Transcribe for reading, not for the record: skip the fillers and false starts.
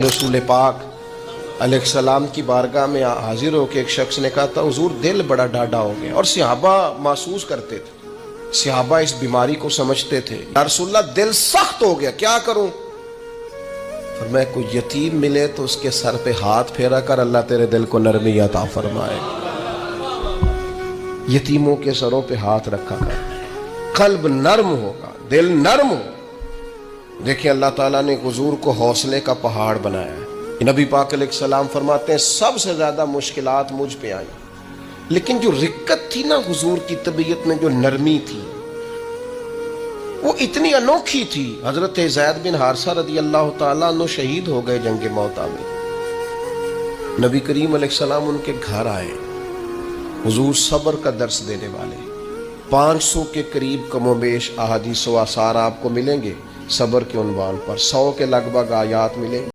रसूल पाक अलैहिस्सलाम की बारगाह में हाजिर होकर एक शख्स ने कहा था, हुजूर दिल बड़ा डाढ़ा हो गया। और सहाबा महसूस करते थे, सहाबा इस बीमारी को समझते थे। या रसूलल्लाह दिल सख्त हो गया, क्या करूं? फरमाया कोई यतीम मिले तो उसके सर पे हाथ फेरा कर, अल्लाह तेरे दिल को नरमी अता फरमाए। यतीमों के सरों पे हाथ रखा कर, कल्ब नर्म होगा, दिल नर्म हो। देखिए अल्लाह ताला ने हुजूर को हौसले का पहाड़ बनाया है। नबी पाक अलैहिस्सलाम फरमाते हैं सबसे ज्यादा मुश्किलात मुझ पे आई, लेकिन जो रिक्कत थी ना हुजूर की तबीयत में, जो नरमी थी वो इतनी अनोखी थी। हजरत ज़ैद बिन हारिसा रदी अल्लाह ताला अन्हु शहीद हो गए जंग मौता में। नबी करीम अलैहिस्सलाम उनके घर आए, हुजूर सब्र का दर्स देने वाले। 500 के करीब कमोबेश अहादीस व आसार आपको मिलेंगे सब्र के उन्वान पर, 100 के लगभग आयात मिलेंगे।